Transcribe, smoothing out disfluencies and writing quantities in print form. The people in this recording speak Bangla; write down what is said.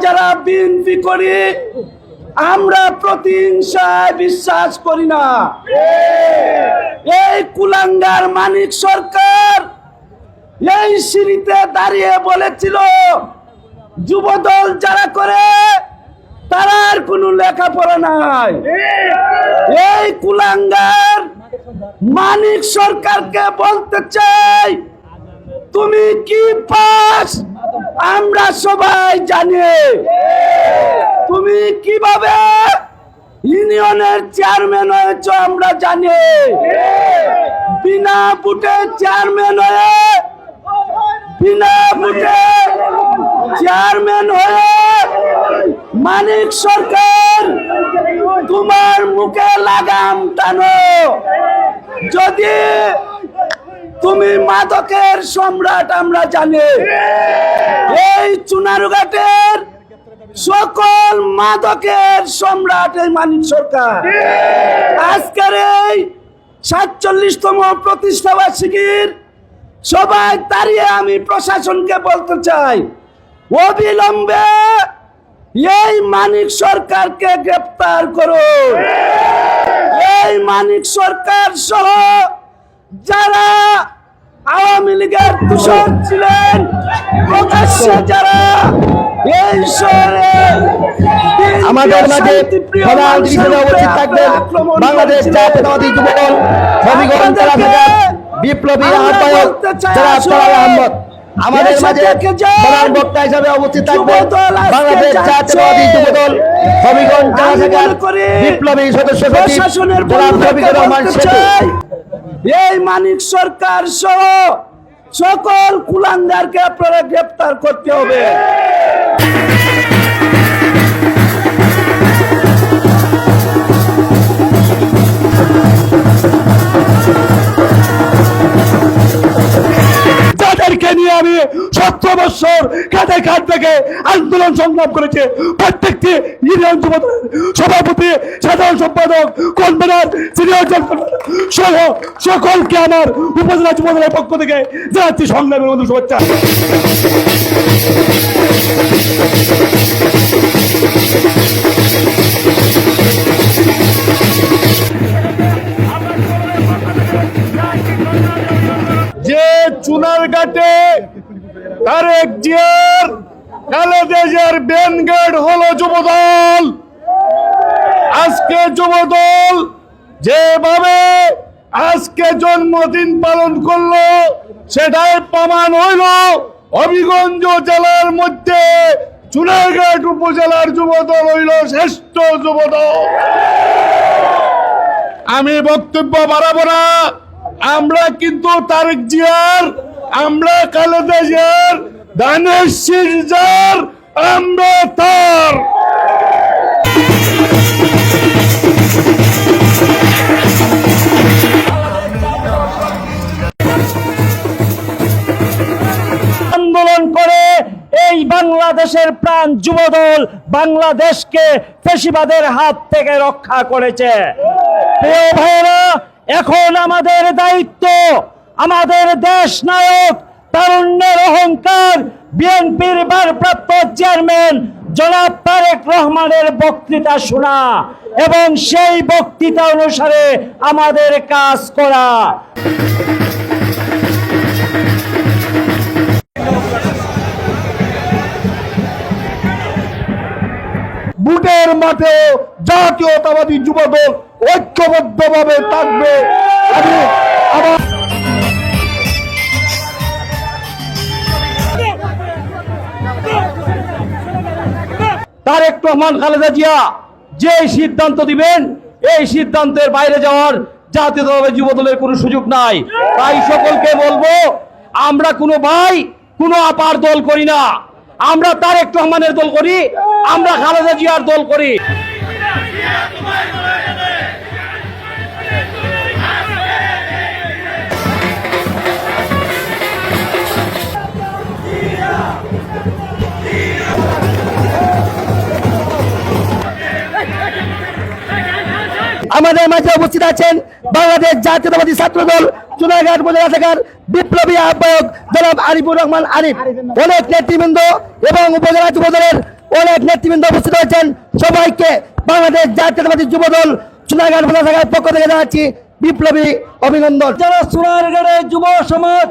যারা বিএনপি করি আমরা প্রতিহিংসায় বিশ্বাস করি না। এই কুলাঙ্গার মানিক সরকার এই সিঁড়িতে দাঁড়িয়ে বলেছিল যুবদল যারা করে তার কোনো লেখাপড়া নাই। এই কুলাঙ্গার মানিক সরকারকে বলতে চাই, তুমি কি পাস আমরা সবাই জানি। তুমি কিভাবে ইউনিয়নের চেয়ারম্যান হয়েছ আমরা জানি। বিনা ভোটে চেয়ারম্যান হয়ে মানিক সরকার তোমার মুখে লাগাম টানো। যদি তুমি মাদকের সম্রাট আমরা জানি, এই চুনারুঘাটের সকল মাদকের সম্রাট এই মানিক সরকার। আজকের এই ৪৭তম প্রতিষ্ঠাবার্ষিকীর সবাই দাঁড়িয়ে আমি প্রশাসনকে বলতে চাই, অবিলম্বে এই মানিক সরকারকে গ্রেফতার করুন। এই মানিক সরকার সহ যারা আওয়ামী লীগের দূষণ ছিলেন, প্রকাশ্যে যারা এই শহরে আমাদের মাঝে প্রধান হিসেবে উপস্থিত থাকবেন বাংলাদেশ জাতীয়তাবাদী যুবদল হবিগঞ্জ জেলা থেকে বিপ্লবী আহ্বায়ক জনাব তোলাল আহমদ। আমাদের মাঝে প্রধান বক্তা হিসেবে উপস্থিত থাকবেন বাংলাদেশ জাতীয়তাবাদী যুবদল হবিগঞ্জ জেলা শাখার বিপ্লবী সদস্য সচিব জনাব শফিকুর রহমান সেতু। এই মানিক সরকার সহ সকল কুলাঙ্গারকে আপনারা গ্রেফতার করতে হবে। যাদেরকে নিয়ে আমি 17 বছর কাঁধে কাঁধ থেকে আন্দোলন সংগ্রাম করেছে, প্রত্যেকটি ইউনিয়ন যুবদলের সভাপতি, সাধারণ সম্পাদক, কনভেনর, সিনিয়র সহ সকলকে আমার উপজেলা যুবদলের পক্ষ থেকে জানাচ্ছি সংগ্রামের মধ্যে শুভেচ্ছা। যে চুনারঘাটে তারেক জিয়ার খালেদা জিয়ার ব্যানগেট হলো যুবদল। আজকে যুবদল যেভাবে আজকে জন্মদিন পালন করলো সেটাই প্রমাণ হইল হবিগঞ্জ জেলার মধ্যে চুনারঘাট উপজেলার যুবদল হইল শ্রেষ্ঠ যুবদল। আমি বক্তব্য বাড়াবো না। আমরা কিন্তু তারেক জিয়ার, আমরা খালেদা জিয়ার ধানের শীষ যার, আমরা তার। আন্দোলন করে এই বাংলাদেশের প্রাণ যুবদল বাংলাদেশকে ফ্যাসিবাদের হাত থেকে রক্ষা করেছে। প্রিয় ভাইয়েরা, এখন আমাদের দায়িত্ব, আমাদের দেশ নায়ক, তারুণ্যের অহংকার, বিএনপির ভারপ্রাপ্ত চেয়ারম্যান জনাব তারেক রহমানের বক্তৃতা শোনা এবং সেই বক্তৃতা অনুসারে আমাদের কাজ করা। বুটের মাঠে জাতীয়তাবাদী যুবদল ঐক্যবদ্ধভাবে থাকবে। তারেক রহমান খালেদা জিয়া যে সিদ্ধান্ত দিবেন এই সিদ্ধান্তের বাইরে যাওয়ার জাতীয়তাবাদী যুবদলের কোনো সুযোগ নাই। তাই সকলকে বলবো, আমরা কোনো ভাই কোনো আপার দল করি না, আমরা তারেক রহমানের দল করি, আমরা খালেদা জিয়ার দল করি। আমাদের মাঝে উপস্থিত আছেন বাংলাদেশ জাতীয়তাবাদী ছাত্রদল চুনারঘাট উপজেলা শাখার বিপ্লবী আহ্বায়ক জনাব আরিফুর রহমান আরিফ, অনেক নেতৃবৃন্দ এবং উপজেলা যুবদলের অনেক নেতৃবৃন্দ উপস্থিত হয়েছেন। সবাইকে বাংলাদেশ জাতীয়তাবাদী যুবদল সোনারগাঁও শাখার পক্ষ থেকে জানাচ্ছি বিপ্লবী অভিনন্দন। যারা সোনারগাঁওয়ের যুব সমাজ